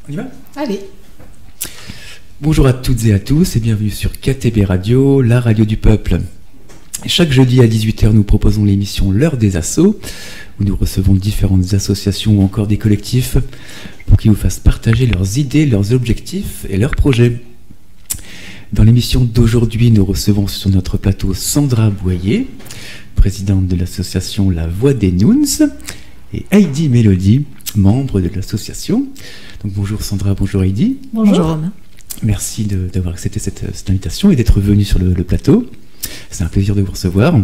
On y va ? Allez. Bonjour à toutes et à tous et bienvenue sur KTB Radio, la radio du peuple. Chaque jeudi à 18h, nous proposons l'émission L'heure des assos, où nous recevons différentes associations ou encore des collectifs pour qu'ils nous fassent partager leurs idées, leurs objectifs et leurs projets. Dans l'émission d'aujourd'hui, nous recevons sur notre plateau Sandra Boyer, présidente de l'association La Voix des Nouns, et Heidi Mélodie, membre de l'association. Donc bonjour Sandra, bonjour Heidi. Bonjour Romain. Merci d'avoir accepté cette invitation et d'être venu sur le plateau. C'est un plaisir de vous recevoir.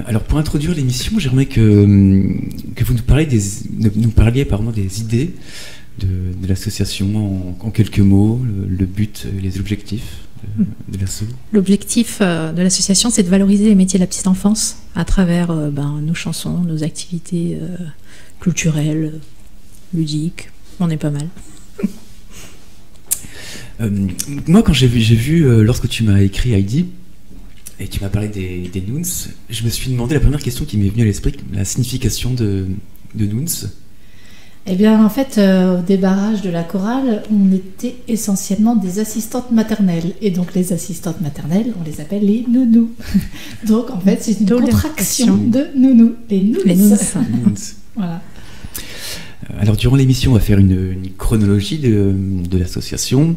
Alors pour introduire l'émission, j'aimerais que vous nous parliez des idées de l'association en quelques mots, le but, les objectifs de l'asso. L'objectif de l'association, c'est de valoriser les métiers de la petite enfance à travers nos chansons, nos activités culturelles, ludiques. On est pas mal. Moi, quand j'ai vu lorsque tu m'as écrit Heidi, et tu m'as parlé des Nouns, je me suis demandé, la première question qui m'est venue à l'esprit, la signification de Nouns. Eh bien, en fait, au débarrage de la chorale, on était essentiellement des assistantes maternelles. Et donc, les assistantes maternelles, on les appelle les nounous. Donc, en fait, c'est une contraction de nounou. Les Nouns. Les Nouns. Voilà. Alors, durant l'émission, on va faire une chronologie de l'association.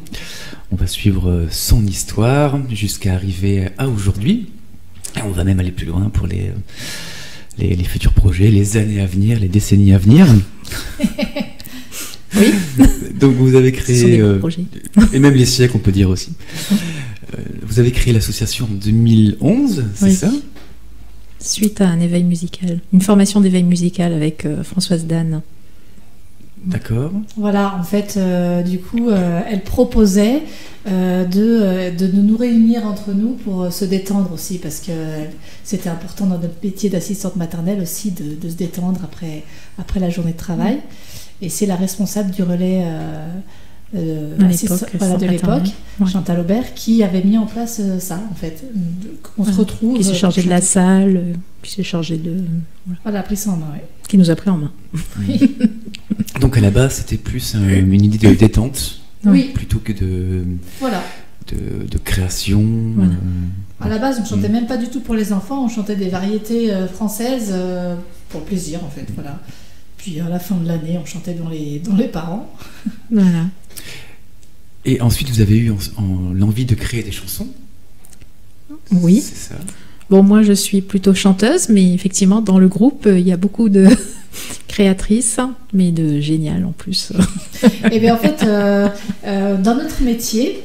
On va suivre son histoire jusqu'à arriver à aujourd'hui. Et on va même aller plus loin pour les futurs projets, les années à venir, les décennies à venir. Oui. Donc vous avez créé, projets. Et même les siècles on peut dire aussi. Vous avez créé l'association en 2011, c'est Oui. ça ? Suite à un éveil musical, une formation d'éveil musical avec Françoise Dan. D'accord. Voilà, en fait, du coup, elle proposait de nous réunir entre nous pour se détendre aussi, parce que c'était important dans notre métier d'assistante maternelle aussi de se détendre après la journée de travail. Et c'est la responsable du relais de l'époque, ouais. Chantal Aubert, qui avait mis en place ça, en fait. On se retrouve... Qui s'est chargé de la salle, qui s'est chargé de... Voilà, pris ça en main, oui. Qui nous a pris en main. Donc à la base c'était plus une idée de détente, Oui. plutôt que de création. Voilà. À la base, on ne chantait même pas du tout pour les enfants, on chantait des variétés françaises pour le plaisir, en fait, voilà. Puis à la fin de l'année, on chantait dans les parents. Voilà. Et ensuite vous avez eu l'envie de créer des chansons. Oui. C'est ça. Bon, moi, je suis plutôt chanteuse, mais effectivement, dans le groupe, il y a beaucoup de créatrices, mais de géniales en plus. Et bien, en fait, dans notre métier,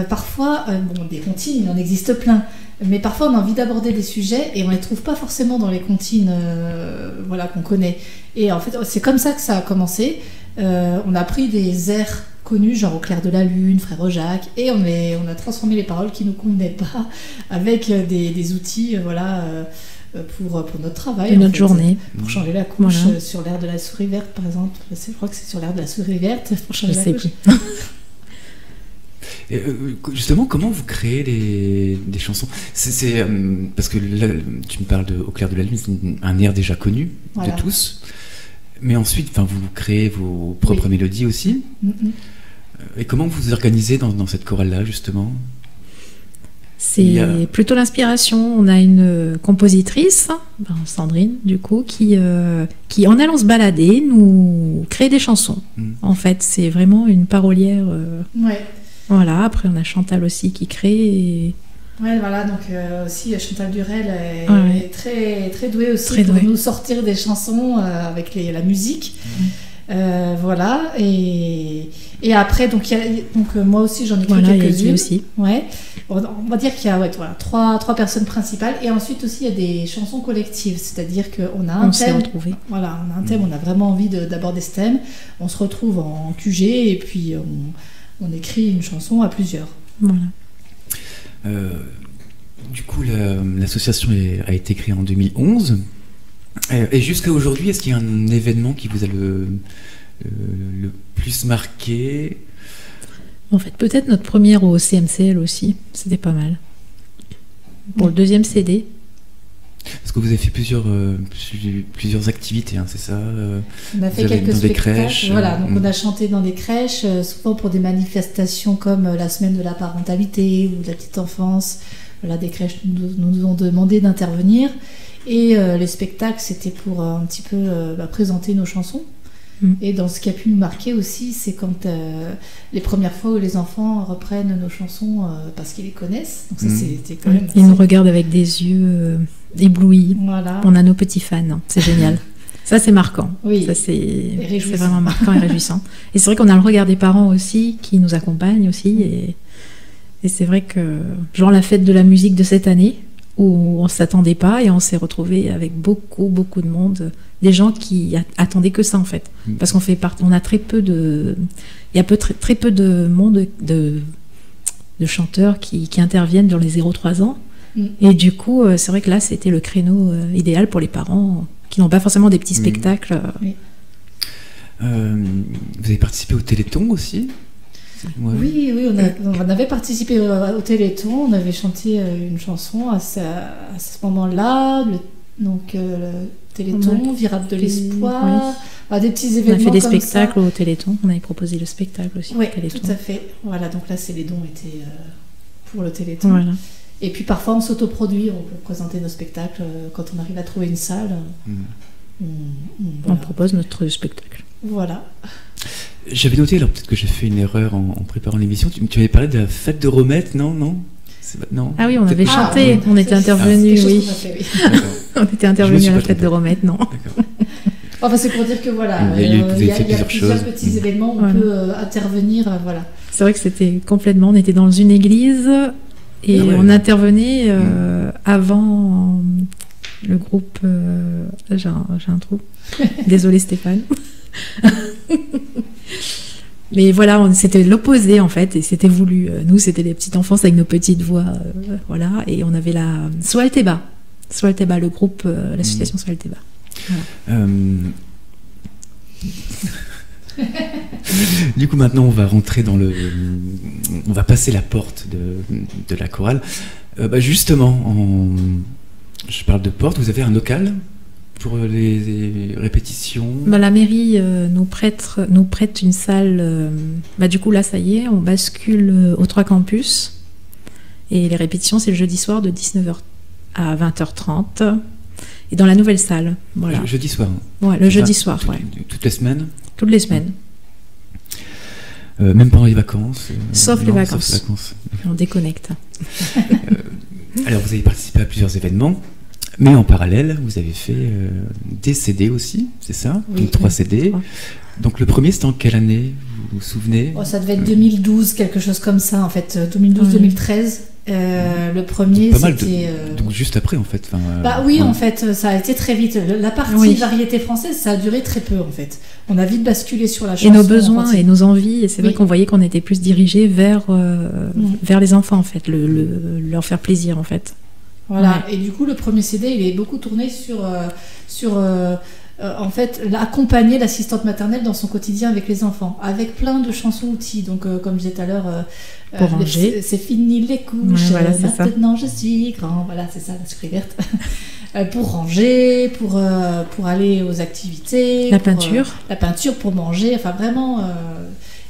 parfois, des comptines, il en existe plein. Mais parfois, on a envie d'aborder des sujets et on ne les trouve pas forcément dans les comptines qu'on connaît. Et en fait, c'est comme ça que ça a commencé. On a pris des airs connus, genre Au clair de la lune, Frère Jacques, et on a transformé les paroles qui ne nous convenaient pas avec des outils pour notre travail. Et notre journée. Pour changer la couche sur l'air de la souris verte, par exemple. Je crois que c'est sur l'air de la souris verte pour changer la couche. Et justement, comment vous créez des chansons ? C'est parce que là, tu me parles de Au clair de la lune, c'est un air déjà connu de tous. Mais ensuite, vous créez vos propres mélodies aussi. Et comment vous vous organisez dans cette chorale-là, justement ? C'est plutôt l'inspiration. On a une compositrice, Sandrine, du coup, qui en allant se balader, nous crée des chansons. En fait, c'est vraiment une parolière. Voilà, après on a Chantal aussi qui crée. Ouais, voilà, donc aussi Chantal Durel est très, très douée aussi pour nous sortir des chansons avec la musique. Voilà, et après, donc moi aussi j'en ai écrit quelques-unes. Aussi. Ouais. On va dire qu'il y a trois personnes principales, et ensuite aussi il y a des chansons collectives, c'est-à-dire qu'on a un thème. Voilà, on a un thème, on a vraiment envie d'aborder ce thème. On se retrouve en QG et puis on écrit une chanson à plusieurs. Voilà. Du coup, l'association a été créée en 2011. Et jusqu'à aujourd'hui, est-ce qu'il y a un événement qui vous a le plus marqué ? En fait, peut-être notre première au CMCL aussi, c'était pas mal. Pour le deuxième CD. Parce que vous avez fait plusieurs activités, hein, c'est ça On a fait quelques spectacles. Crèches, voilà, donc on a chanté dans des crèches, souvent pour des manifestations comme la semaine de la parentalité ou de la petite enfance. Voilà, des crèches nous ont demandé d'intervenir. Et les spectacles, c'était pour un petit peu présenter nos chansons. Et dans ce qui a pu nous marquer aussi, c'est quand les premières fois où les enfants reprennent nos chansons parce qu'ils les connaissent. Donc ça, c'était quand même... Ils nous regardent avec des yeux éblouis. Voilà. On a nos petits fans, c'est génial. Ça, c'est marquant. Oui. Ça, c'est vraiment marquant et réjouissant. Et c'est vrai qu'on a le regard des parents aussi, qui nous accompagnent aussi. Et c'est vrai que, genre la fête de la musique de cette année, où on ne s'attendait pas et on s'est retrouvé avec beaucoup de monde, des gens qui attendaient que ça en fait, parce qu'on on a très peu de monde de chanteurs qui interviennent dans les 0-3 ans, et du coup c'est vrai que là c'était le créneau idéal pour les parents qui n'ont pas forcément des petits spectacles. Oui. Vous avez participé au Téléthon aussi? Ouais. Oui, on avait participé au Téléthon, on avait chanté une chanson à ce moment-là, le Téléthon, Virable de l'espoir, des petits événements. On a fait des comme spectacles ça. Au Téléthon, on avait proposé le spectacle aussi. Oui, au Téléthon. Tout à fait. Voilà, donc là, les dons étaient pour le Téléthon. Voilà. Et puis parfois, on s'autoproduit, on peut présenter nos spectacles quand on arrive à trouver une salle. On propose notre spectacle. Voilà. J'avais noté, alors peut-être que j'ai fait une erreur en préparant l'émission, tu avais parlé de la fête de Romette, non non. Ah oui, on avait chanté, on était intervenus, oui. On était intervenus à la fête de Romette, non. Enfin, c'est pour dire que voilà, il y a plusieurs petits événements où on peut intervenir, voilà. C'est vrai que c'était complètement, on était dans une église et on intervenait avant le groupe, j'ai un trou, désolé Stéphane. Mais voilà, c'était l'opposé en fait, et c'était voulu. Nous, c'était des petites enfants avec nos petites voix, voilà, et on avait la Soalteba, le groupe, l'association Soalteba. Voilà. Du coup, maintenant, on va rentrer on va passer la porte de la chorale. Justement, je parle de porte. Vous avez un local pour les répétitions? La mairie nous prête une salle. Du coup, là, ça y est, on bascule aux 3 campus. Et les répétitions, c'est le jeudi soir de 19h à 20h30. Et dans la nouvelle salle. Voilà. Jeudi soir. Ouais, le jeudi soir. Toutes les semaines? Toutes les semaines. Même pendant les vacances? Sauf les vacances. On déconnecte. Alors, vous avez participé à plusieurs événements. Mais en parallèle, vous avez fait des CD aussi, c'est ça? Oui. Donc 3 CD. Donc le premier, c'était en quelle année? Vous vous souvenez? Ça devait être 2012, quelque chose comme ça, en fait. 2012-2013. Le premier, c'était... Donc juste après, en fait. Oui, en fait, ça a été très vite. La partie variété française, ça a duré très peu, en fait. On a vite basculé sur la chanson. Et nos besoins et nos envies. Et c'est vrai qu'on voyait qu'on était plus dirigés vers les enfants, en fait. Leur faire plaisir, en fait. Voilà, et du coup, le premier CD, il est beaucoup tourné sur en fait, accompagner l'assistante maternelle dans son quotidien avec les enfants, avec plein de chansons-outils. Donc, comme je disais tout à l'heure, pour ranger. C'est fini les couches, maintenant ça. Je suis grand. Voilà, c'est ça, la souris verte. Pour ranger, pour aller aux activités. La peinture. La peinture pour manger, enfin vraiment...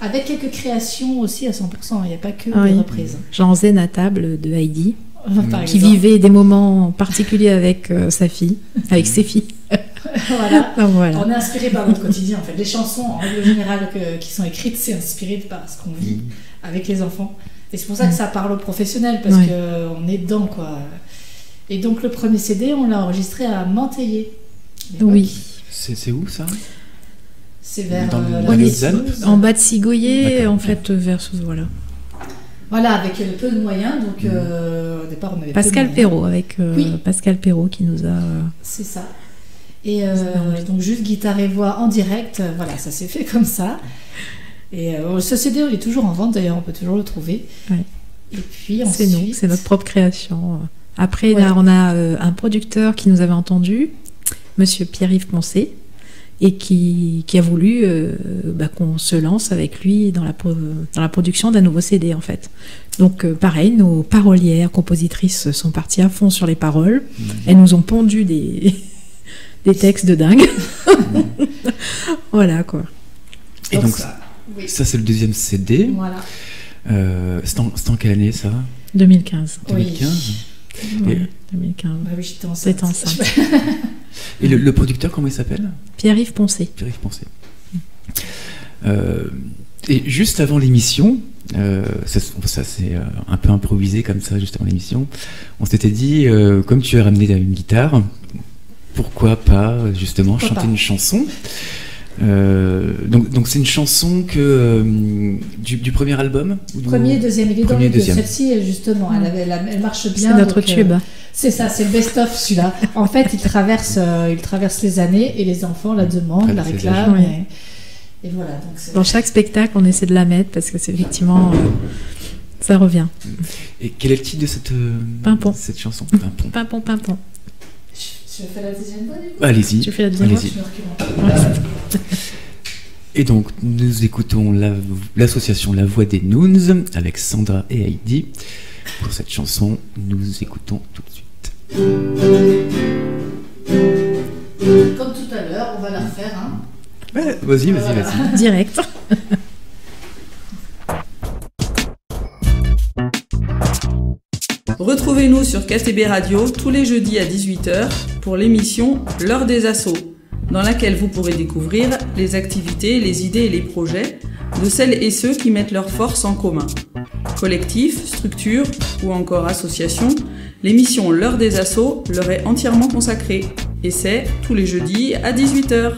avec quelques créations aussi à 100%, il n'y a pas que des reprises. Jean Zen à table de Heidi. Qui exemple. vivait des moments particuliers avec sa fille, avec ses filles. Voilà. Voilà. On est inspiré par notre quotidien. En fait, les chansons en règle générale qui sont écrites, c'est inspiré par ce qu'on vit avec les enfants. Et c'est pour ça que ça parle aux professionnels parce qu'on est dedans, quoi. Et donc le premier CD, on l'a enregistré à Manteillé. Oui. C'est où ça? C'est vers en bas de Sigoyer, en fait, vers voilà. Voilà, avec peu de moyens, donc au départ on avait Pascal Perrault, avec Pascal Perrault qui nous a... C'est ça. Et donc juste guitare et voix en direct, voilà, ça s'est fait comme ça. Et ce CD, il est toujours en vente d'ailleurs, on peut toujours le trouver. Ouais. Et puis ensuite... C'est notre propre création. Après, là, on a un producteur qui nous avait entendu, Monsieur Pierre-Yves Poncé, et qui a voulu qu'on se lance avec lui dans la production d'un nouveau CD en fait. Donc pareil, nos parolières, compositrices sont parties à fond sur les paroles. Elles nous ont pondu des textes de dingue. Voilà quoi. Et donc ça c'est le deuxième CD. Voilà. C'est en quelle année ça? 2015. 2015. Ouais, 2015. Bah oui, j'étais enceinte. Et le producteur, comment il s'appelle? Pierre-Yves Poncé. Pierre-Yves Poncé. Et juste avant l'émission, ça c'est un peu improvisé comme ça, juste avant l'émission, on s'était dit, comme tu as ramené une guitare, pourquoi pas justement chanter une chanson? Donc c'est une chanson du premier album Premier, deuxième, évidemment. Deuxième. Celle-ci, justement, elle marche bien. C'est notre tube. C'est ça, c'est le best-of celui-là. En fait, il traverse les années et les enfants la demandent, la réclament. Et voilà. Donc dans chaque spectacle, on essaie de la mettre parce que c'est effectivement, ça revient. Et quel est le titre de cette chanson? Pimpon. Pimpon, pimpon. Je fais la deuxième voix, du coup. Allez-y. Tu fais la deuxième voix. Et donc, nous écoutons l'association La Voix des Noons avec Sandra et Heidi. Pour cette chanson, nous écoutons tout de suite. Comme tout à l'heure, on va la refaire. Hein. Ouais, vas-y. Direct. Retrouvez-nous sur KTB Radio tous les jeudis à 18h pour l'émission L'heure des assos, dans laquelle vous pourrez découvrir les activités, les idées et les projets de celles et ceux qui mettent leurs forces en commun. Collectifs, structures ou encore associations, l'émission L'heure des assos leur est entièrement consacrée. Et c'est tous les jeudis à 18h.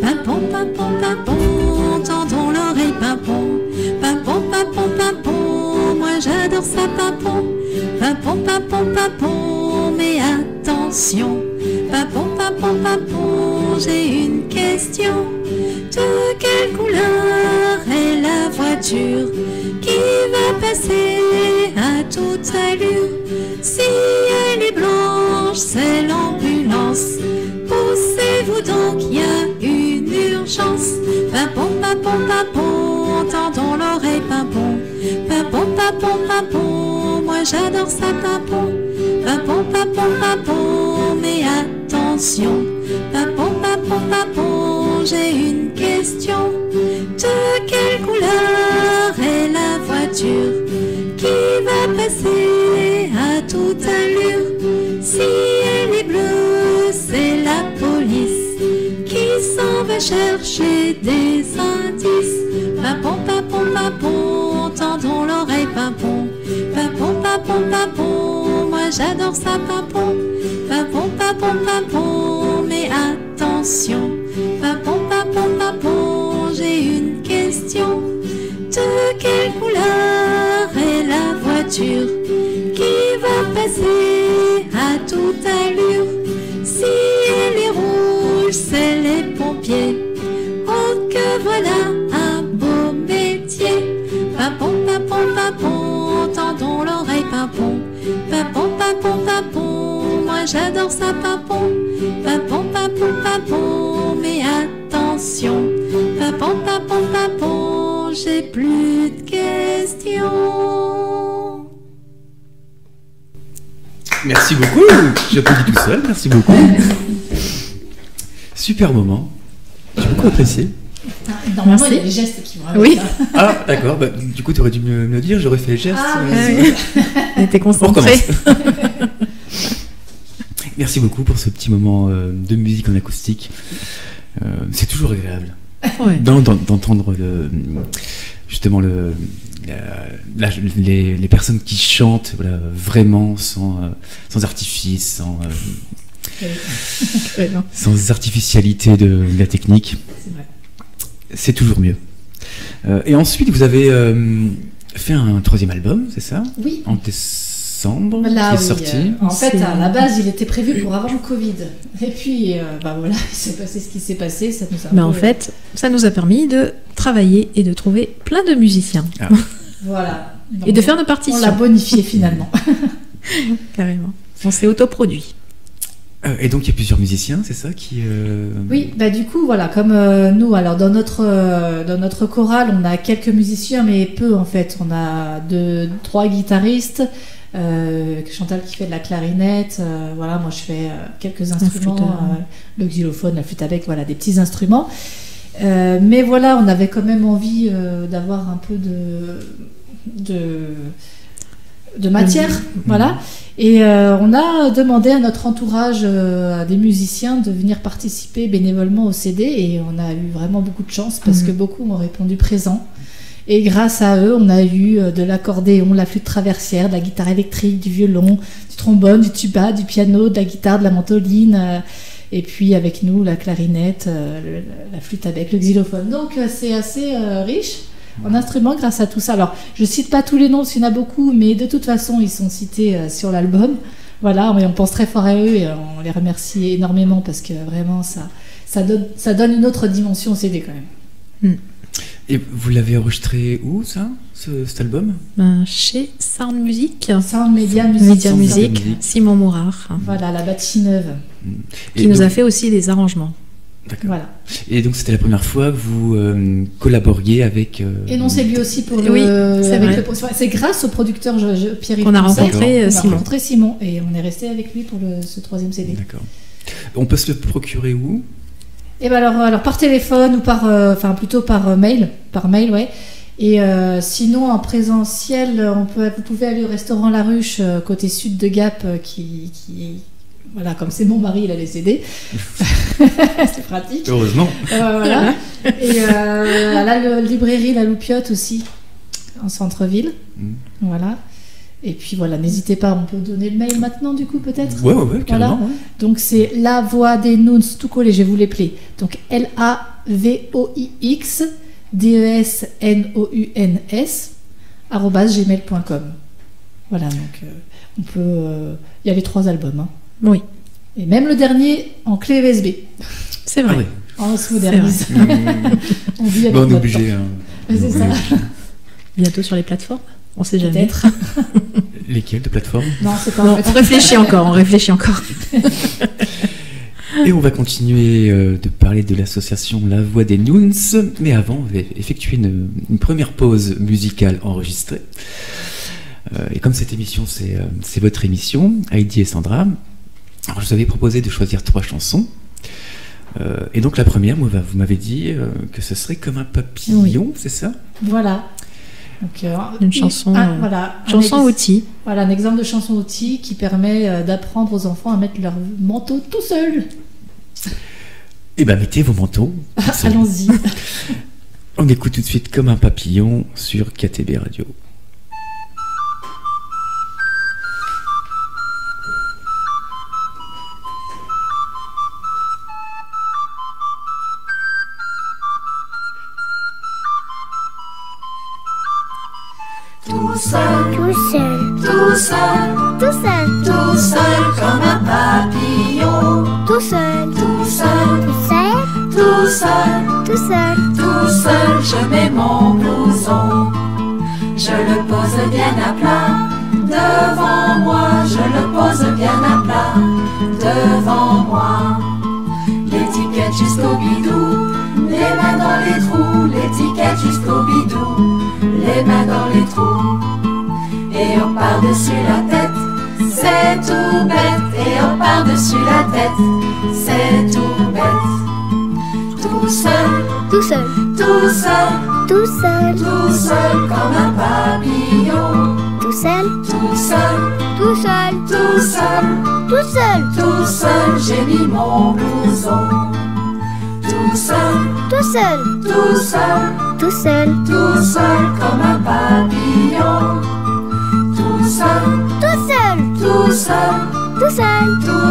Pimpon, pimpon, pimpon, tendons l'oreille, pimpon. Pimpon, pimpon, pimpon, moi j'adore ça, pimpon. Pimpon, pimpon, pimpon, mais attention. Pimpon, pimpon, pimpon, j'ai une question. De quelle couleur est la voiture qui va passer à toute allure? Si elle est blanche, c'est l'ambulance. Poussez-vous donc, y a une urgence. Pimpon, pimpon, pimpon, tendons l'oreille, pimpon. Pimpon, pimpon, pimpon, moi j'adore ça, pimpon. Pimpon, pimpon, pimpon, mais attention. Pimpon, pimpon, pimpon, j'ai une question. De quelle couleur est la voiture qui va passer à toute allure? Si elle est bleue, c'est la police qui s'en va chercher des indices. Pimpon, pimpon, pimpon, tendons l'oreille, pimpon. Pimpon, pimpon, pimpon, moi j'adore ça, pimpon. Pimpon, pimpon, pimpon, mais attention. Pimpon, pimpon, pimpon, j'ai une question. De quelle couleur est la voiture qui va passer à toute allure? Si elle est rouge, c'est les pompiers. Oh, que voilà un beau métier. Pimpon, pimpon, pimpon, tendons l'oreille, pimpon. Pimpon, pimpon, pimpon, moi j'adore ça, pimpon. Pimpon, pimpon, pimpon, mais attention. Pimpon, pimpon, pimpon, j'ai plus de questions. Merci beaucoup. J'applaudis tout seul. Merci beaucoup. Super moment. J'ai beaucoup apprécié. Normalement, il y a des gestes qui vont avec Oui. ça. Ah, d'accord. Bah, du coup, tu aurais dû me le dire. J'aurais fait les gestes. Ah, oui. On était On concentrés. recommence. Merci beaucoup pour ce petit moment de musique en acoustique. C'est toujours agréable Ouais. d'entendre justement les personnes qui chantent vraiment sans artifice, sans artificialité de la technique. C'est vrai. C'est toujours mieux. Et ensuite, vous avez fait un troisième album, c'est ça? Oui. En décembre, Là, qui est oui, sorti. En fait, à la base, il était prévu pour avant le Covid. Et puis, voilà, il s'est passé ce qui s'est passé. Ça nous a Mais en fait, ça nous a permis de travailler et de trouver plein de musiciens. Ah. Voilà. Donc, Et de faire nos on l'a partitions. bonifié finalement. Carrément. On s'est autoproduit. Et donc il y a plusieurs musiciens, c'est ça qui... Oui, bah du coup voilà, comme nous, alors dans notre chorale, on a quelques musiciens, mais peu en fait. On a 3 guitaristes, Chantal qui fait de la clarinette, voilà, moi je fais quelques instruments, le xylophone, la flûte à bec, voilà, des petits instruments. Mais voilà, on avait quand même envie d'avoir un peu de matière, voilà. Et on a demandé à notre entourage, à des musiciens, de venir participer bénévolement au CD, et on a eu vraiment beaucoup de chance parce que beaucoup m'ont répondu présent. Et grâce à eux, on a eu de l'accordéon, la flûte traversière, de la guitare électrique, du violon, du trombone, du tuba, du piano, de la guitare, de la mandoline, et puis avec nous, la clarinette, la flûte à bec, le xylophone. Donc c'est assez riche en instruments grâce à tout ça. Alors, je cite pas tous les noms, parce qu'il y en a beaucoup, mais de toute façon, ils sont cités sur l'album. Voilà, mais on pense très fort à eux et on les remercie énormément parce que vraiment, ça donne une autre dimension au CD quand même. Et vous l'avez enregistré où, ça, cet album? Chez Sound Music. Sound Media Music, Simon Mourard. Voilà, la Bâtie-Neuve. Qui nous a fait aussi les arrangements. D'accord. Voilà. Et donc c'était la première fois que vous collaboriez avec... Et non, c'est lui aussi pour Oui, c'est vrai. C'est grâce au producteur Pierre-Yves qu'on a rencontré Simon. On a rencontré Simon et on est resté avec lui pour ce 3e CD. D'accord. On peut se le procurer où? Et ben alors par téléphone ou plutôt par mail, ouais. Et sinon en présentiel, vous pouvez aller au restaurant La Ruche côté sud de Gap, qui voilà, comme c'est mon mari, il a les CD. C'est pratique. Heureusement. Voilà. Et la librairie La Loupiote aussi, en centre-ville. Voilà. Et puis voilà, n'hésitez pas, on peut donner le mail maintenant du coup peut-être. Ouais, carrément. Voilà. Donc c'est La Voix des Nouns, tout collé, je vais vous l'épeler. Donc LAVOIX DESNOUNS Voilà, donc on peut... Il y a les 3 albums. Oui. Et même le dernier en clé USB. C'est vrai. On se modernise. On vit avec on est notre obligé. temps. C'est ça. Bientôt sur les plateformes. On sait jamais. Peut-être. Lesquelles de plateformes? Non, c'est pas. Non, on réfléchit encore. Et on va continuer de parler de l'association La Voix des Nouns, mais avant, on va effectuer une première pause musicale enregistrée. Et comme cette émission, c'est votre émission, Heidi et Sandra, alors je vous avais proposé de choisir 3 chansons. Et donc la première, vous m'avez dit que ce serait Comme un papillon, c'est ça? Voilà. Donc, une chanson, chanson outil. Voilà, un exemple de chanson outil qui permet d'apprendre aux enfants à mettre leur manteau tout seul. Eh bien, mettez vos manteaux. Allons-y. On écoute tout de suite Comme un papillon sur KTB Radio. Tout seul, comme un papillon. Tout seul, je mets mon blouson. Je le pose bien à plat devant moi. Je le pose bien à plat devant moi. L'étiquette jusqu'au bidou, les mains dans les trous. L'étiquette jusqu'au bidou, les mains dans les trous. Et on par-dessus la tête, c'est tout bête. Et on par-dessus la tête, c'est tout bête. Tout seul, comme un papillon. Tout seul, j'ai mis mon blouson. Tout seul, comme un papillon. Tout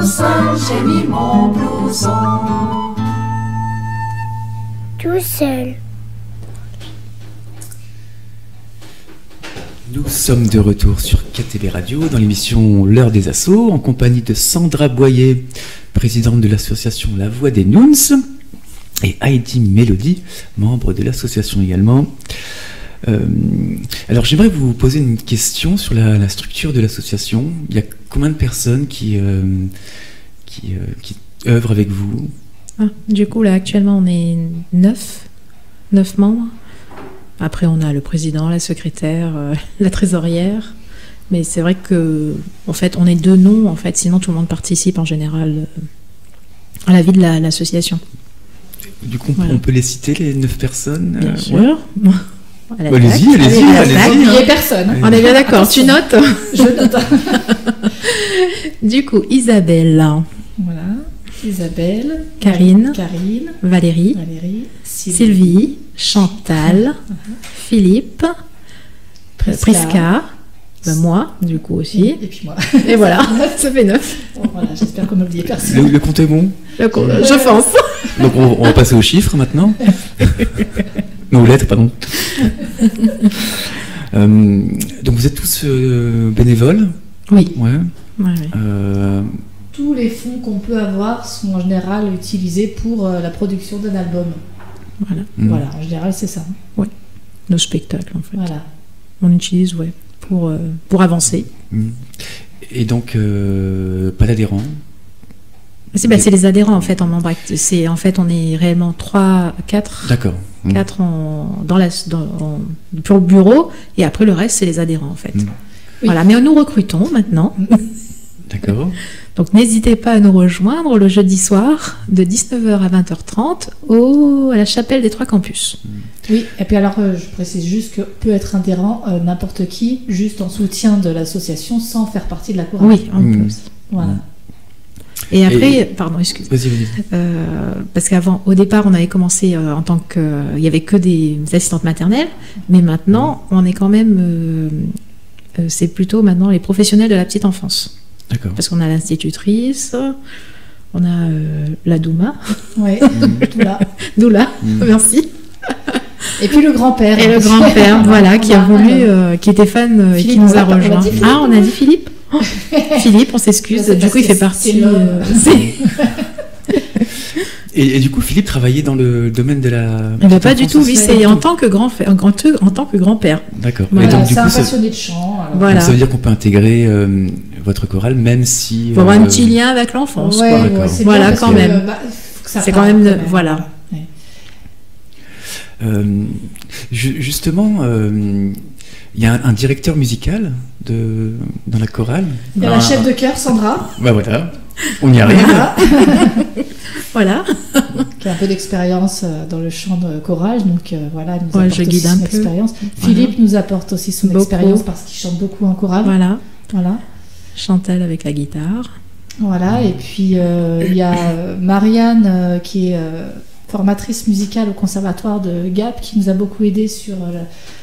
seul, j'ai mis mon blouson. Tout seul. Nous sommes de retour sur KTB Radio dans l'émission L'heure des Assos en compagnie de Sandra Boyer, présidente de l'association La Voix des Nouns, et Heidi Mélodie, membre de l'association également. Alors j'aimerais vous poser une question sur la structure de l'association. Il y a combien de personnes qui œuvrent avec vous? Du coup, là, actuellement, on est 9 membres. Après, on a le président, la secrétaire, la trésorière. Mais c'est vrai que, en fait, on est 2 noms, en fait. Sinon, tout le monde participe en général à la vie de l'association. Du coup, Voilà. on peut les citer, les 9 personnes? Bien Ouais. sûr. Allez-y. N'oubliez personne. On est bien d'accord. Tu Attention. notes? Je note. Du coup, Isabelle, Voilà. Isabelle. Karine, Valérie. Sylvie, Chantal, Philippe, Prisca, moi, du coup aussi. Et puis moi. Et voilà, ça fait 9. Bon, voilà, j'espère qu'on n'a oublié personne. Le compte est bon? Je pense. Donc on va passer aux chiffres maintenant. Non, aux lettres, pardon. Donc vous êtes tous bénévoles? Oui. Ouais. Ouais. Tous les fonds qu'on peut avoir sont en général utilisés pour la production d'un album. Voilà. Voilà, en général, c'est ça. Nos spectacles, en fait. Voilà. On utilise, pour avancer. Et donc, pas d'adhérents? C'est les adhérents, en fait, en membre actif. En fait, on est réellement 4 D'accord. pour le bureau, et après, le reste, c'est les adhérents, en fait. Oui. Voilà, mais nous recrutons maintenant. D'accord. Donc n'hésitez pas à nous rejoindre le jeudi soir de 19h à 20h30 à la chapelle des 3 campus. Oui, et puis alors je précise juste que peut être adhérent n'importe qui, juste en soutien de l'association sans faire partie de la chorale. Oui, on peut aussi. Voilà. Et après, pardon, excusez. Vas-y. Parce qu'avant, au départ, on avait commencé en tant que... Il n'y avait que des assistantes maternelles, mais maintenant, on est quand même... c'est plutôt maintenant les professionnels de la petite enfance. D'accord. Parce qu'on a l'institutrice, on a la Douma. Oui, Doula, merci. Et puis le grand-père. Et le grand-père, voilà, qui a voulu, qui était fan et qui nous a rejoint. Ah, on a dit Philippe. Philippe, on s'excuse. C'est Du parce coup, il que fait c'est partie. l'homme. Et du coup, Philippe travaillait dans le domaine de la... Pas du tout, lui, c'est en tant que grand-père. D'accord. Voilà. Et donc, du C'est coup, un passionné de chant. Alors. Voilà. donc, ça veut dire qu'on peut intégrer votre chorale, même si... Pour avoir un petit lien avec l'enfance. Ouais, quoi. D'accord. c'est Voilà, bien parce quand que, même. faut que ça C'est parle, quand même, voilà. Ouais. Justement, il y a un directeur musical dans la chorale. Il y a la chef de chœur, Sandra. Bah voilà, on y arrive. Voilà. Voilà. Qui a un peu d'expérience dans le chant de chorale, donc voilà, elle nous Ouais, apporte je aussi guide un son peu. expérience. Philippe nous apporte aussi son Beaucoup. expérience parce qu'il chante beaucoup en chorale. Voilà. Voilà. Chantal avec la guitare. Voilà, et puis il y a Marianne qui est formatrice musicale au conservatoire de Gap qui nous a beaucoup aidé sur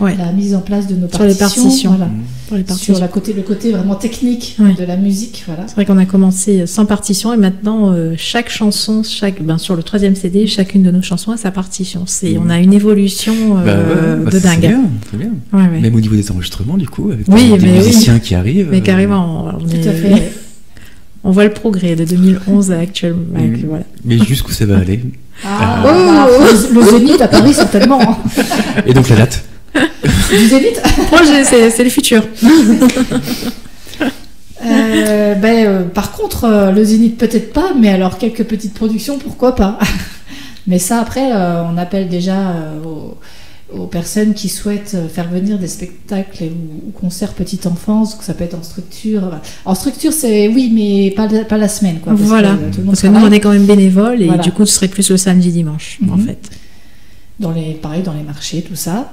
la mise en place de nos Sur les partitions. Voilà. Pour les partitions. Sur le côté vraiment technique Ouais. de la musique. Voilà. C'est vrai qu'on a commencé sans partition et maintenant chaque chanson, sur le 3e CD, chacune de nos chansons a sa partition. On a une évolution de c'est dingue. bien, c'est bien. Ouais, ouais. Même au niveau des enregistrements, du coup, avec Oui, des mais musiciens qui arrivent. Mais carrément, Tout à fait. on voit le progrès de 2011 à actuellement. Voilà. Mais jusqu'où ça va aller? Le Zénith à Paris, certainement. Hein. Et donc la date? Du Zénith Projet, c'est le futur. Par contre, le Zénith peut-être pas, mais alors quelques petites productions, pourquoi pas. Mais ça, après, on appelle déjà aux personnes qui souhaitent faire venir des spectacles ou concerts petite enfance, que ça peut être en structure. En structure, c'est oui, mais pas la semaine, quoi. Voilà. Que tout le monde Parce que nous, travaille. on est quand même bénévoles et Voilà. du coup, ce serait plus le samedi, dimanche, en fait. Pareil, dans les marchés, tout ça.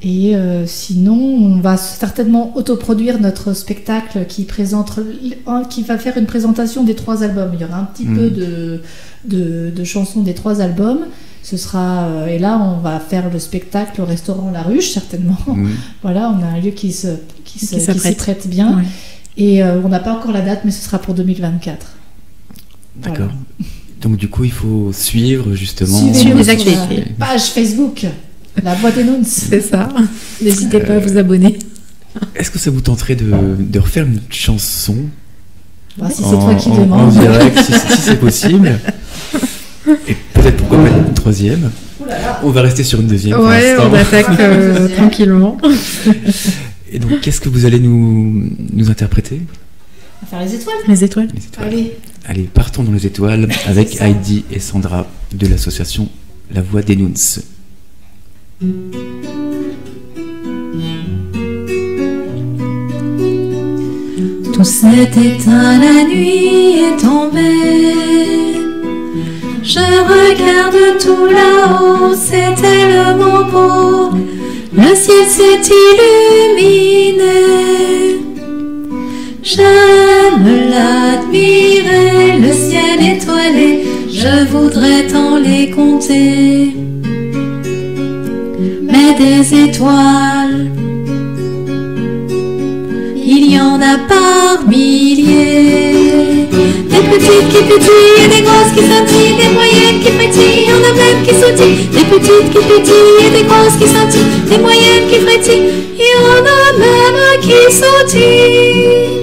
Et sinon, on va certainement autoproduire notre spectacle qui va faire une présentation des 3 albums. Il y aura un petit peu de chansons des 3 albums. Ce sera et là, on va faire le spectacle au restaurant La Ruche, certainement. Voilà, on a un lieu qui s'y prête bien. Ouais. Et on n'a pas encore la date, mais ce sera pour 2024. D'accord. Voilà. Donc du coup, il faut suivre justement... Suivez les sur actualités. la page Facebook, la boîte annonce. C'est ça. N'hésitez pas à vous abonner. Est-ce que ça vous tenterait de refaire une chanson Bah, si c'est toi qui demandes. En direct, si c'est possible. Et peut-être pourquoi pas une 3e. Oula, On va rester sur une deuxième. pour Ouais, l'instant. on attaque tranquillement. Et donc, qu'est-ce que vous allez nous interpréter? On va faire les étoiles. Les étoiles. Les étoiles. Allez. Allez, partons dans les étoiles avec C'est ça. Heidi et Sandra de l'association La Voix des Nouns. Tout s'est éteint, la nuit est tombée. Je regarde tout là-haut, c'est tellement beau. Le ciel s'est illuminé. J'aime l'admirer, le ciel étoilé. Je voudrais tant les compter. Mais des étoiles, il y en a par milliers. Des petites qui pétillent et des grosses qui scintillent, des moyennes qui frétillent, il y en a même qui sautillent. Des petites qui pétillent et des grosses qui scintillent, des moyennes qui frétillent, il y en a même qui sautillent.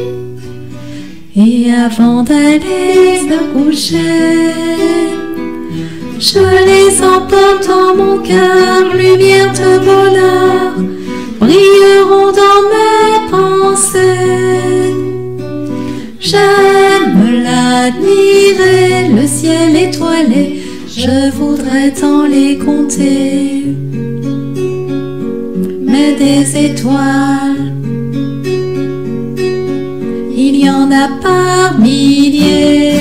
Et avant d'aller se coucher, je les emporte dans mon cœur, lumière de bonheur, brilleront dans mes pensées. J'aime l'admirer, le ciel étoilé, je voudrais tant les compter. Mais des étoiles, il y en a par milliers.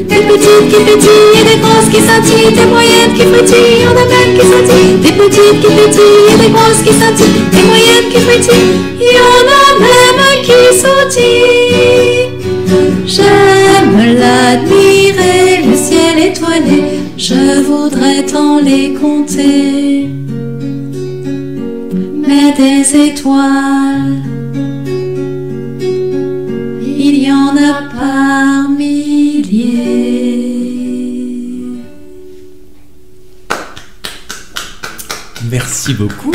Des petites qui pétillent et des grosses qui scintillent, des moyennes qui frétillent, il y en a même qui scintillent. Des petites qui pétillent et des grosses qui scintillent, des moyennes qui frétillent, il y en a même qui sautillent. J'aime l'admirer, le ciel étoilé, je voudrais tant les compter. Mais des étoiles, il y en a par milliers. Merci beaucoup.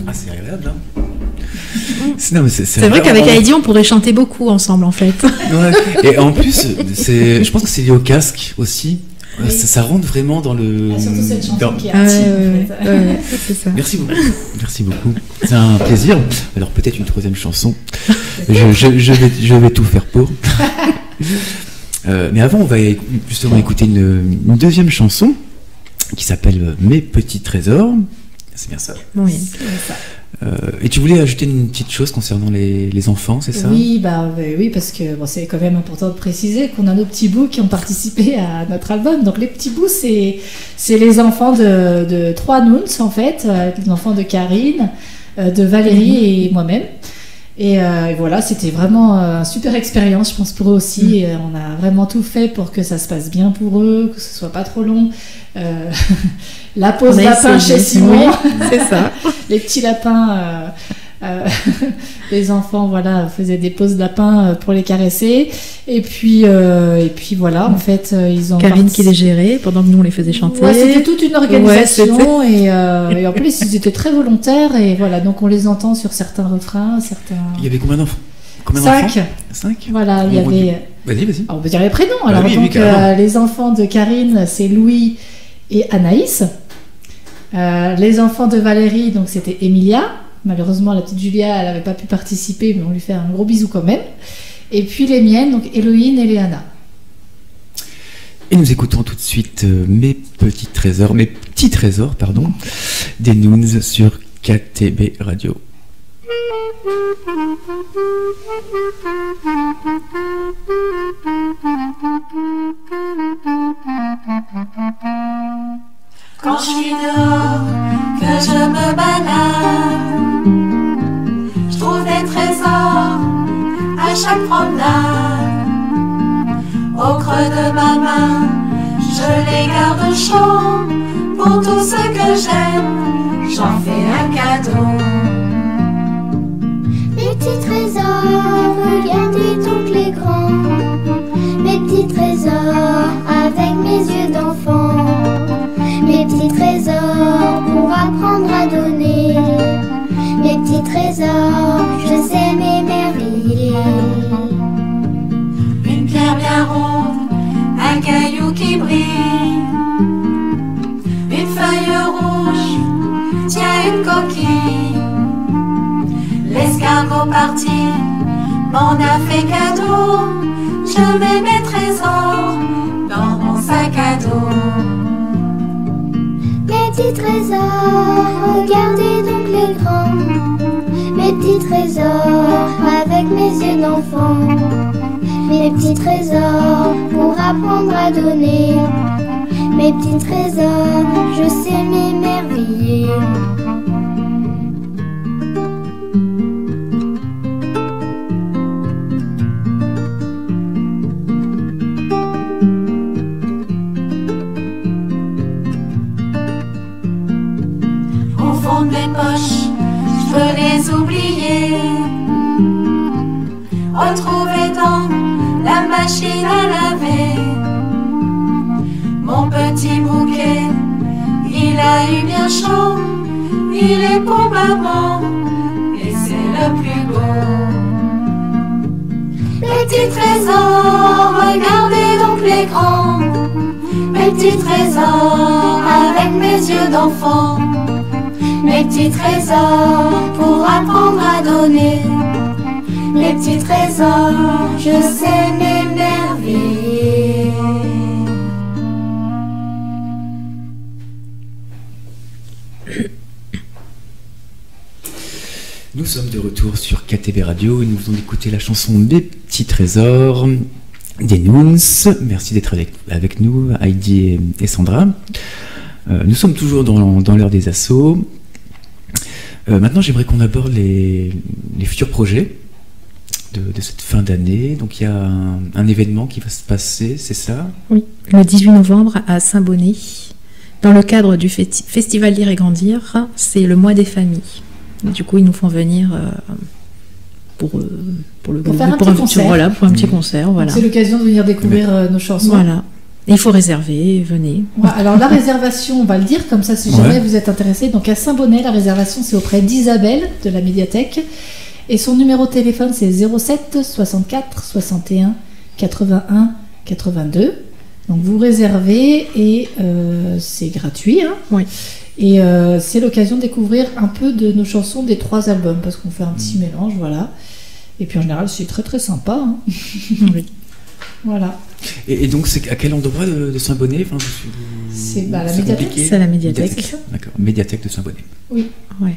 Ah, c'est agréable, hein. Non, mais C'est vrai qu'avec vraiment- Heidi, on pourrait chanter beaucoup ensemble, en fait. Ouais. Et en plus, je pense que c'est lié au casque aussi. Oui. Ça rentre vraiment dans le. Surtout cette chanson dans- qui est Ah, intime, en fait. c'est ça. Merci beaucoup. Merci beaucoup. C'est un plaisir. Alors peut-être une troisième chanson. Je vais tout faire pour. Mais avant, on va justement écouter une deuxième chanson qui s'appelle Mes petits trésors. C'est bien ça. Oui. Et tu voulais ajouter une petite chose concernant les enfants, c'est ça? Oui, oui, parce que bon, c'est quand même important de préciser qu'on a nos petits bouts qui ont participé à notre album. Donc les petits bouts, c'est les enfants de trois Nouns en fait, les enfants de Karine, de Valérie et moi-même. Et voilà, c'était vraiment une super expérience, je pense, pour eux aussi. Et, on a vraiment tout fait pour que ça se passe bien pour eux, que ce soit pas trop long. La pause On a lapin essayé, chez Simon. oui, c'est ça. Les petits lapins, les enfants voilà, faisaient des pauses de lapins pour les caresser. Et puis voilà, en fait, ils ont. Karine qui les gérait pendant que nous on les faisait chanter. Ouais, c'était toute une organisation Ouais, et en plus ils étaient très volontaires et voilà, donc on les entend sur certains refrains, certains. Il y avait combien d'enfants? Combien 5. d'enfants 5. Voilà, il y avait. Vas-y. Alors, on peut dire les prénoms. Bah Alors oui, donc carrément. les enfants de Karine, c'est Louis et Anaïs. Les enfants de Valérie, donc c'était Emilia. Malheureusement, la petite Julia, elle n'avait pas pu participer, mais on lui fait un gros bisou quand même. Et puis les miennes, donc Héloïne et Léana. Et nous écoutons tout de suite mes petits trésors, des Nouns sur KTB Radio. Quand je suis dehors, que je me balade, je trouve des trésors à chaque promenade. Au creux de ma main, je les garde chauds. Pour tout ce que j'aime, j'en fais un cadeau. Mes petits trésors, regardez donc les grands. Mes petits trésors, avec mes yeux d'enfant. Mes petits trésors, pour apprendre à donner. Mes petits trésors, je sais m'émerveiller. Une pierre bien ronde, un caillou qui brille, cargo parti m'en a fait cadeau. Je mets mes trésors dans mon sac à dos. Mes petits trésors, regardez donc les grands. Mes petits trésors, avec mes yeux d'enfant. Mes petits trésors, pour apprendre à donner. Mes petits trésors, je sais m'émerveiller. Au fond de mes poches, je peux les oublier. Retrouver dans la machine à laver mon petit bouquet. Il a eu bien chaud, il est pour maman et c'est le plus beau. Mes petits trésors, regardez donc l'écran. Mes petits trésors, avec mes yeux d'enfant. Mes petits trésors, pour apprendre à donner. Mes petits trésors, je sais m'émerveiller. Nous sommes de retour sur KTB Radio et nous venons d'écouter la chanson Mes petits trésors des Noons. Merci d'être avec nous, Heidi et Sandra. Nous sommes toujours dans l'heure des assos. Maintenant, j'aimerais qu'on aborde les futurs projets de cette fin d'année. Donc, il y a un événement qui va se passer, c'est ça ? Oui, le 18 novembre à Saint-Bonnet, dans le cadre du Festival Lire et Grandir, c'est le mois des familles. Du coup, ils nous font venir pour faire un petit concert. Voilà, pour un petit concert. Voilà. C'est l'occasion de venir découvrir nos chansons. Voilà. Et il faut réserver, venez. Ouais, alors la réservation, on va le dire comme ça si jamais vous êtes intéressé. Donc à Saint-Bonnet, la réservation c'est auprès d'Isabelle de la médiathèque. Et son numéro de téléphone c'est 07 64 61 81 82. Donc vous réservez et c'est gratuit. Hein. Oui. Et c'est l'occasion de découvrir un peu de nos chansons des 3 albums parce qu'on fait un petit mélange, voilà. Et puis en général c'est très très sympa. Hein. Oui. Voilà. Et donc, c'est à quel endroit de Saint-Bonnet ? C'est la médiathèque. C'est à la médiathèque. D'accord, médiathèque de Saint-Bonnet. Oui. Ouais.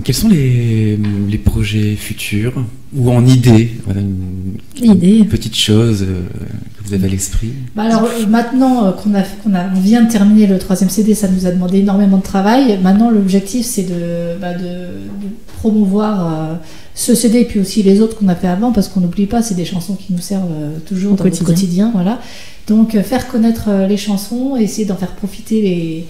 Quels sont les projets futurs ou en idée, voilà, une petite chose que vous avez à l'esprit? Alors maintenant qu'on vient de terminer le 3e CD, ça nous a demandé énormément de travail. Maintenant l'objectif c'est de promouvoir ce CD et puis aussi les autres qu'on a fait avant parce qu'on n'oublie pas, c'est des chansons qui nous servent toujours dans notre quotidien. Voilà. Donc faire connaître les chansons, essayer d'en faire profiter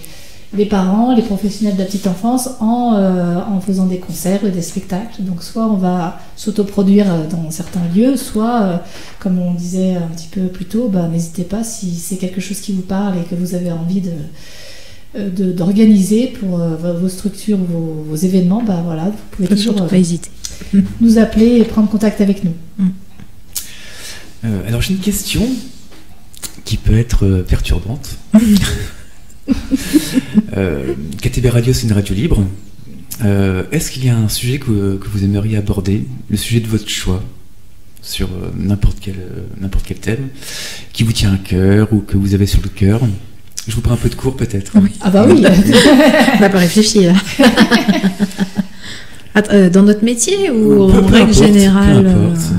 les parents, les professionnels de la petite enfance en faisant des concerts et des spectacles. Donc soit on va s'autoproduire dans certains lieux, soit comme on disait un petit peu plus tôt, n'hésitez pas si c'est quelque chose qui vous parle et que vous avez envie d'organiser pour vos structures, vos événements, voilà, vous pouvez toujours pas hésiter. nous appeler et prendre contact avec nous. Alors j'ai une question qui peut être perturbante. KTB Radio, c'est une radio libre. Est-ce qu'il y a un sujet que vous aimeriez aborder, le sujet de votre choix, sur n'importe quel thème, qui vous tient à cœur ou que vous avez sur le cœur? Je vous prends un peu de cours peut-être. Oui. Ah bah oui. On n'a pas réfléchi là. Dans notre métier ou en règle générale? Peu importe.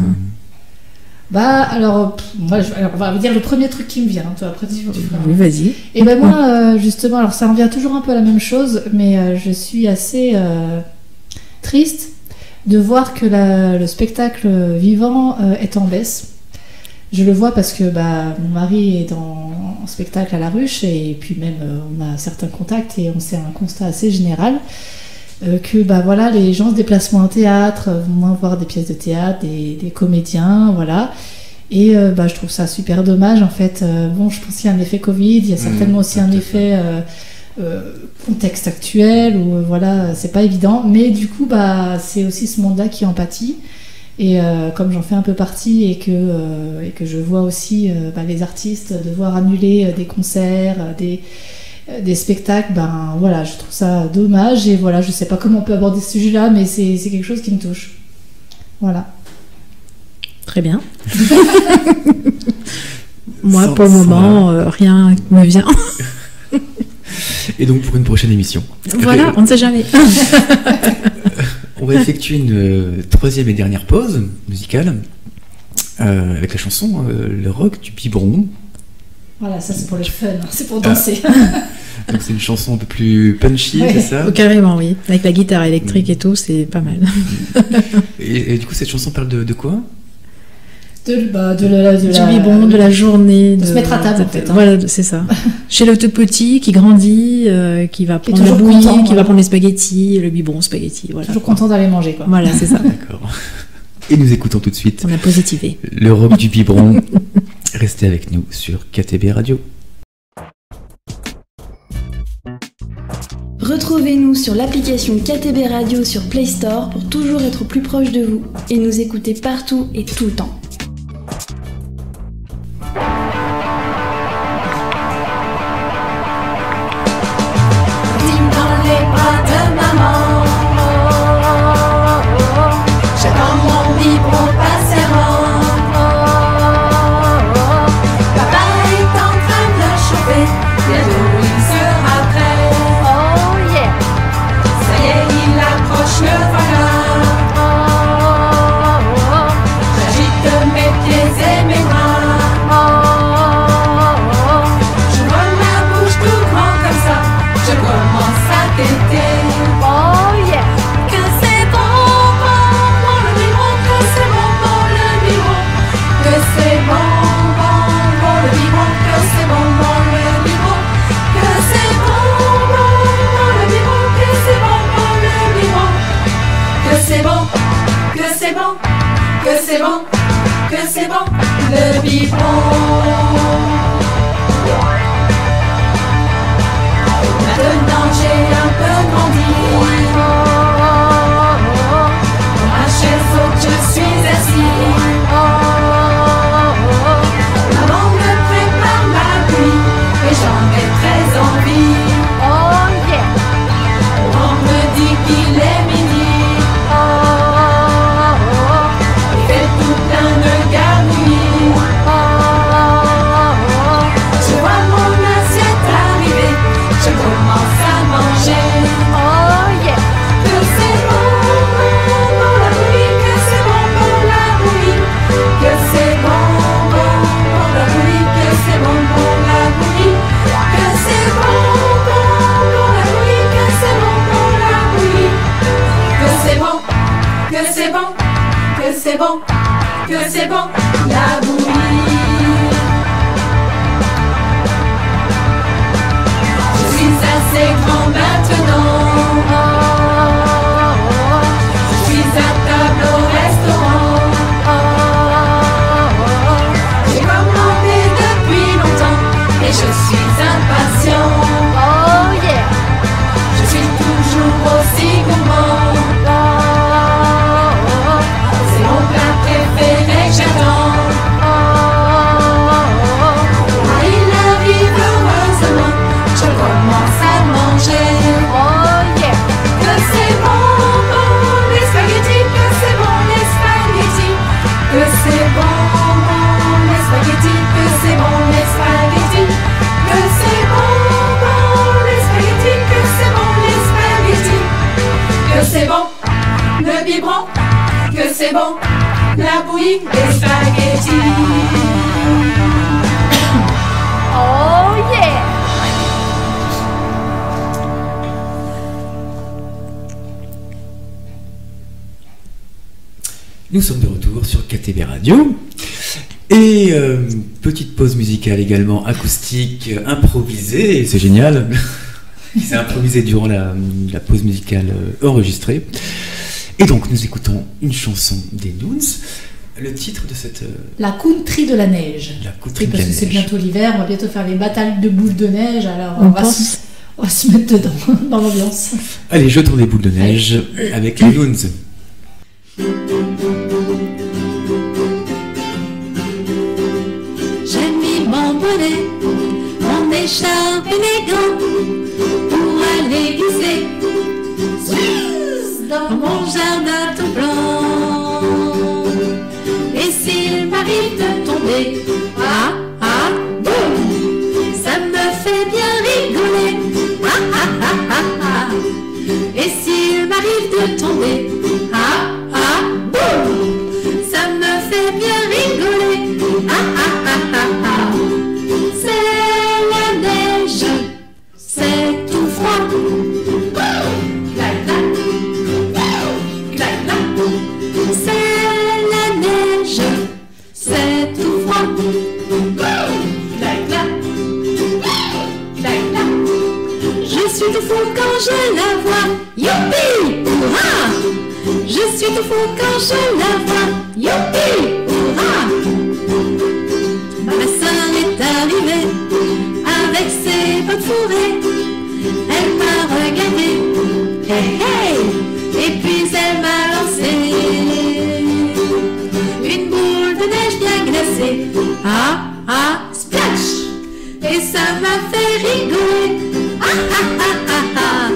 Alors, on va dire le premier truc qui me vient. Toi, après, tu feras. Oui, vas-y. Et moi, justement, alors ça revient toujours un peu à la même chose, mais je suis assez triste de voir que le spectacle vivant est en baisse. Je le vois parce que mon mari est en spectacle à la Ruche et puis même on a certains contacts et on sait un constat assez général. Que les gens se déplacent moins en théâtre, vont moins voir des pièces de théâtre, des comédiens, voilà. Et je trouve ça super dommage en fait. Je pense qu'il y a un effet Covid, il y a certainement aussi un effet contexte actuel où c'est pas évident. Mais du coup, c'est aussi ce monde-là qui en pâtit. Et comme j'en fais un peu partie et que je vois aussi les artistes devoir annuler des concerts, des spectacles, ben voilà, je trouve ça dommage et voilà, je sais pas comment on peut aborder ce sujet-là, mais c'est quelque chose qui me touche. Voilà. Très bien. Moi, pour le moment, rien ne me vient. Et donc pour une prochaine émission. Voilà, on ne sait jamais. On va effectuer une troisième et dernière pause musicale avec la chanson Le rock du biberon. Voilà, ça c'est pour le fun, c'est pour danser. Donc c'est une chanson un peu plus punchy, Ouais. c'est ça? Oh, carrément, oui. Avec la guitare électrique et tout, c'est pas mal. Et du coup, cette chanson parle de quoi? Du biberon, de la journée. de se mettre à table, en fait, hein. Voilà, c'est ça. Chez le tout petit qui grandit, qui va Qui est prendre la toujours bouillie, content, qui voilà. va prendre les spaghettis, le biberon spaghetti. Voilà. Toujours content d'aller manger, quoi. Voilà, c'est ça. D'accord. Et nous écoutons tout de suite On a positivé. le rock du biberon. Restez avec nous sur KTB Radio. Retrouvez-nous sur l'application KTB Radio sur Play Store pour toujours être plus proche de vous et nous écouter partout et tout le temps. Dans les bras de maman, j'attends mon biberon patiemment. Papa est en train de le chauffer, bientôt il sera prêt. Oh yeah! Ça y est, il approche le voilà. J'agite mes pieds et mes bras. Je vois ma bouche tout grand comme ça. Je commence à téter. Oh yeah! Que c'est bon, bon, bon le biberon. Que c'est bon, bon le biberon. Que c'est bon, bon, bon le biberon. Que c'est bon, bon le biberon. Que c'est bon, bon, bon le biberon. Que c'est bon, bon le biberon. Que c'est bon, que c'est bon, que c'est bon, que c'est bon le biberon. Maintenant j'ai un peu grandi. Dans ma chaise haute je suis assis. Maman me prépare ma bouillie et j'en ai très envie. Oh yeah! On me dit qu'il est midi. Il fait tout plein de gargouilles. Je vois mon assiette arriver. Je commence à manger. Oh yeah! Que c'est bon, bon, bon la bouillie. Que c'est bon, bon la bouillie. Que c'est bon, bon, bon la bouillie. Que c'est bon, bon la bouillie. Que c'est bon, bon, bon la bouillie. Que c'est bon, bon la bouillie. Que c'est bon, que c'est bon, que c'est bon, que c'est bon la bouillie. Je suis assez grand maintenant. Je suis à table au restaurant. J'ai commandé depuis longtemps et je suis impatient. Oh yeah! Je suis toujours aussi gourmand. C'est mon plat préféré que j'attends. Ah, il arrive heureusement, je commence à manger. Oh yeah! Que c'est bon, bon les spaghettis, que c'est bon les spaghettis, que c'est bon, bon les spaghettis, que c'est bon les spaghettis, que c'est bon, bon les spaghettis, que c'est bon les spaghettis, que c'est bon le biberon, que c'est bon la bouillie des spaghettis. Oh yeah! Nous sommes de retour sur KTB Radio. Et petite pause musicale également, acoustique, improvisée, c'est génial. C'est improvisé durant la pause musicale enregistrée. Et donc nous écoutons une chanson des Noons. Le titre de cette... La country de la neige. La country de Parce la que c'est neige. bientôt l'hiver, on va bientôt faire les batailles de boules de neige, alors On on va pense. se mettre dedans, dans l'ambiance. Allez, jetons des boules de neige avec les Noons. J'ai mis mon bonnet, mon mon écharpe élégante pour aller glisser dans mon jardin tout blanc. Et s'il m'arrive de tomber, ah ah boum, ça me fait bien rigoler. Ah ah ah ah ah. Et s'il m'arrive de tomber, ah ah boum, ça me fait bien rigoler. Ah ah ah ah ah. C'est la neige, c'est tout froid. Clac clac, clac clac. C'est la neige, c'est tout froid. Clac clac, clac clac. Je suis tout fou quand je la vois. Youpi, hurrah! Je suis tout fou quand je la vois. Youpi, hurrah! Ma sœur est arrivée avec ses bottes fourrées. Elle m'a regardé, hey hey, et puis elle m'a lancé une boule de neige bien glacée. Ah ah, splash! Et ça m'a fait rigoler. Ah ah ah ah ah.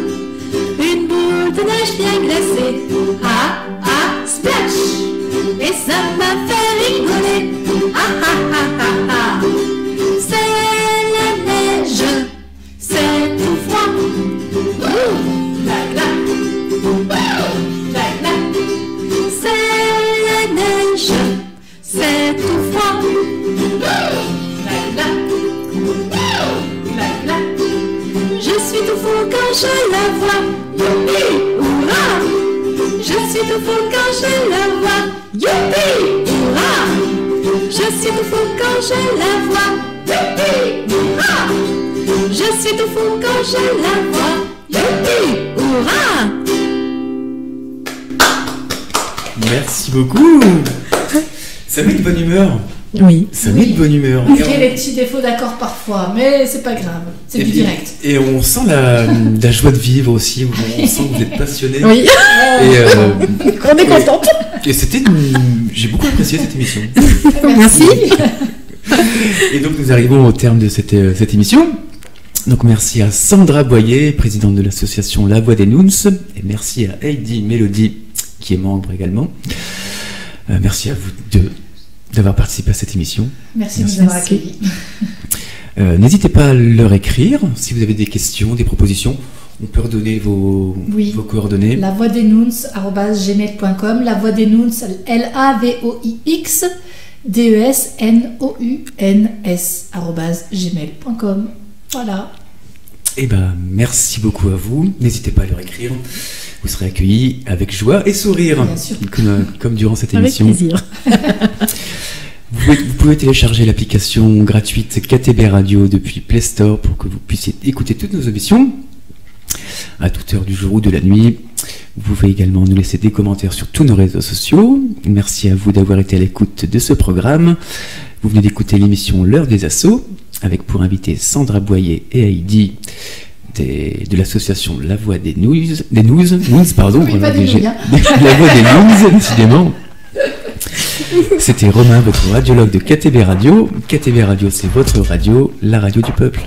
Une boule de neige bien glacée. Ah ah, splash! Et ça m'a fait rigoler. Ah ah ah ah ah. C'est la neige, c'est tout froid. Clac clac, clac clac. C'est la neige, c'est tout froid. Clac clac, clac clac. Je suis tout fou quand je la vois. Youpi, hurrah! Je suis tout fou quand je la vois. Youpi, hurrah! Je suis tout fou quand je la vois. Youpi, hurrah! Je suis tout fou quand je la vois. Youpi, hurrah! Merci beaucoup. Ça met de bonne humeur. Oui. Ça met de bonne humeur. On fait les petits défauts d'accord parfois, mais c'est pas grave, c'est du direct. Et on sent la joie de vivre aussi. On sent que vous êtes passionné. Oui. Et, On est contente. Et j'ai beaucoup apprécié cette émission. Merci. Et donc nous arrivons au terme de cette émission. Donc merci à Sandra Boyer, présidente de l'association La Voix des Noons, et merci à Heidi Mélodie, qui est membre également. Merci à vous deux d'avoir participé à cette émission. Merci de nous avoir accueillis. N'hésitez pas à leur écrire si vous avez des questions, des propositions. On peut redonner vos coordonnées. lavoixdesnoons@gmail.com. La Voix des Noons, LAVOIX DESNOUNS@gmail.com. Voilà. Eh ben, merci beaucoup à vous. N'hésitez pas à leur écrire. Vous serez accueillis avec joie et sourire, bien sûr. comme durant cette Avec émission. plaisir. Vous pouvez télécharger l'application gratuite KTB Radio depuis Play Store pour que vous puissiez écouter toutes nos émissions à toute heure du jour ou de la nuit. Vous pouvez également nous laisser des commentaires sur tous nos réseaux sociaux. Merci à vous d'avoir été à l'écoute de ce programme. Vous venez d'écouter l'émission L'heure des assos avec pour invité Sandra Boyer et Heidi de l'association La Voix des Noons, pardon. Oui, pas des nouilles, hein. La Voix des Noons, décidément. C'était Romain, votre radiologue de KTB Radio. KTB Radio, c'est votre radio, la radio du peuple.